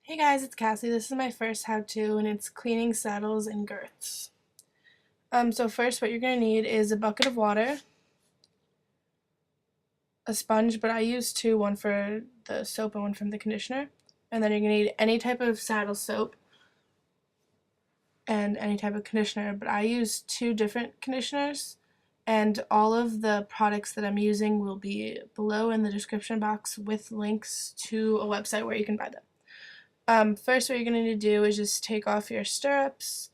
Hey guys, it's Cassie. This is my first how-to and it's cleaning saddles and girths. So first what you're going to need is a bucket of water, a sponge, but I use two, one for the soap and one from the conditioner. And then you're going to need any type of saddle soap and any type of conditioner, but I use two different conditioners and all of the products that I'm using will be below in the description box with links to a website where you can buy them. First what you're going to need to do is just take off your stirrups.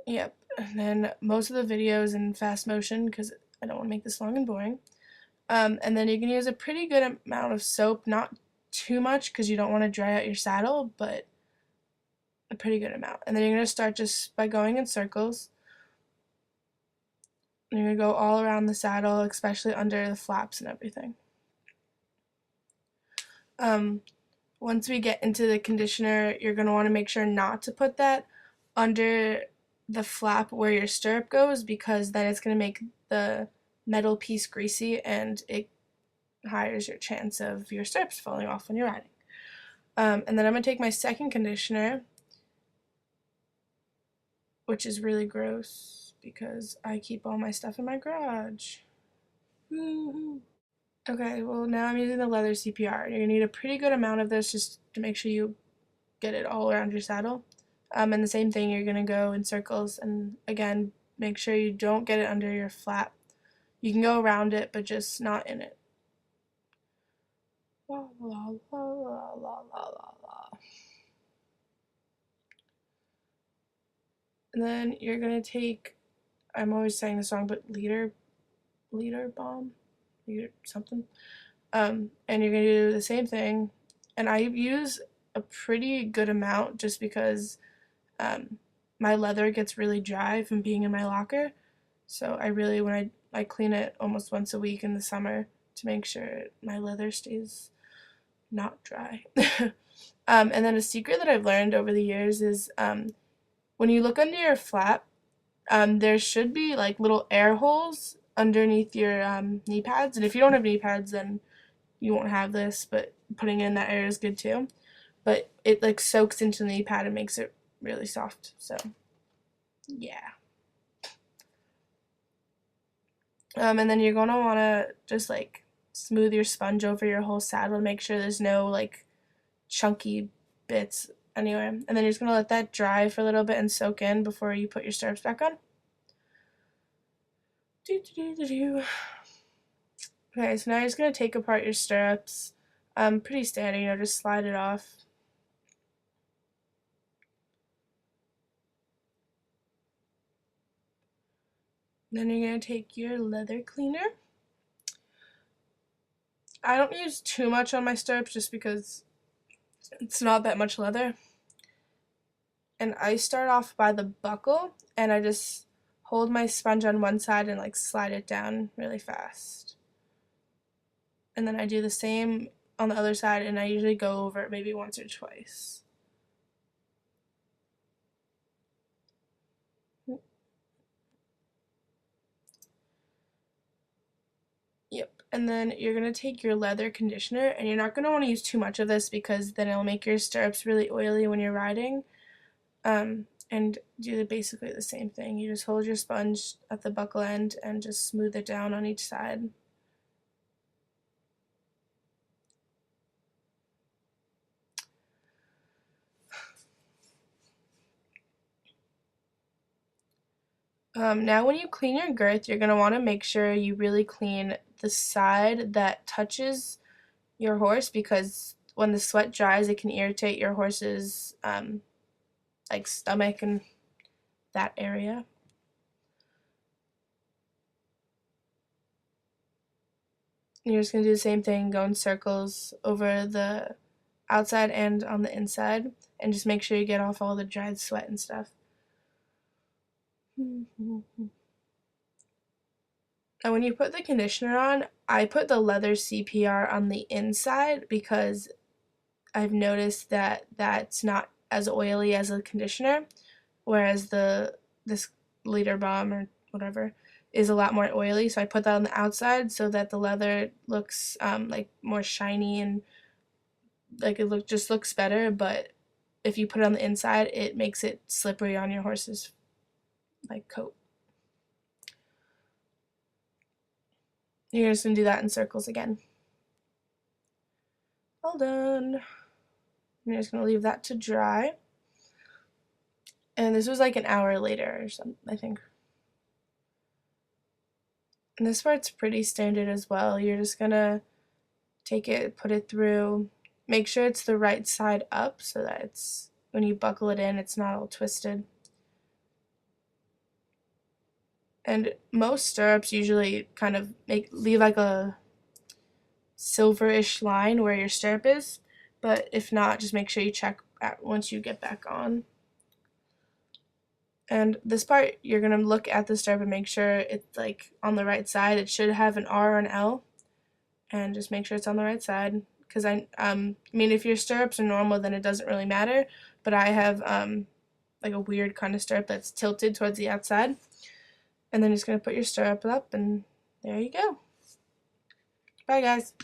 Yep, and then most of the videos in fast motion because I don't want to make this long and boring. And then you can use a pretty good amount of soap, not too much because you don't want to dry out your saddle, but a pretty good amount. And then you're going to start just by going in circles. And you're going to go all around the saddle, especially under the flaps and everything. Once we get into the conditioner, you're going to want to make sure not to put that under the flap where your stirrup goes because then it's going to make the metal piece greasy and it higher your chance of your stirrups falling off when you're riding. And then I'm going to take my second conditioner, which is really gross because I keep all my stuff in my garage. Okay, well now I'm using the leather CPR. You're going to need a pretty good amount of this just to make sure you get it all around your saddle. And the same thing, you're going to go in circles and again, make sure you don't get it under your flap. You can go around it, but just not in it. La, la, la, la, la, la, la. And then you're going to take, I'm always saying this wrong, but liter balm? Liter something. And you're going to do the same thing. And I use a pretty good amount just because my leather gets really dry from being in my locker. So I really, when I clean it almost once a week in the summer to make sure my leather stays not dry. And then a secret that I've learned over the years is when you look under your flap, there should be like little air holes underneath your knee pads. And if you don't have knee pads, then you won't have this, but putting in that air is good too. But it like soaks into the knee pad and makes it really soft. So yeah. And then you're gonna wanna just like smooth your sponge over your whole saddle to make sure there's no like chunky bits anywhere. And then you're just gonna let that dry for a little bit and soak in before you put your stirrups back on. Okay, so now you're just gonna take apart your stirrups. Pretty standard, just slide it off. Then you're gonna take your leather cleaner. I don't use too much on my stirrups just because it's not that much leather. And I start off by the buckle and I just hold my sponge on one side and like slide it down really fast. And then I do the same on the other side and I usually go over it maybe once or twice. Yep. And then you're going to take your leather conditioner and you're not going to want to use too much of this because then it'll make your stirrups really oily when you're riding. And do basically the same thing. You just hold your sponge at the buckle end and just smooth it down on each side. Now when you clean your girth, you're going to want to make sure you really clean the side that touches your horse because when the sweat dries, it can irritate your horse's like stomach and that area. And you're just going to do the same thing, go in circles over the outside and on the inside, and just make sure you get off all the dried sweat and stuff. And when you put the conditioner on, I put the leather CPR on the inside because I've noticed that that's not as oily as a conditioner, whereas this liter balm or whatever is a lot more oily, so I put that on the outside so that the leather looks like more shiny and like it just looks better. But if you put it on the inside, it makes it slippery on your horse's like coat. You're just gonna do that in circles again. All done. You're just gonna leave that to dry. And this was like an hour later or something, I think. And this part's pretty standard as well. You're just gonna take it, put it through, make sure it's the right side up so that it's, when you buckle it in, it's not all twisted. And most stirrups usually kind of leave like a silverish line where your stirrup is, but if not, just make sure you check once you get back on. And this part, you're gonna look at the stirrup and make sure it's like on the right side. It should have an R or an L, and just make sure it's on the right side. Because I mean, if your stirrups are normal, then it doesn't really matter. But I have like a weird kind of stirrup that's tilted towards the outside. And then you're just gonna put your stirrup up, and there you go. Bye, guys.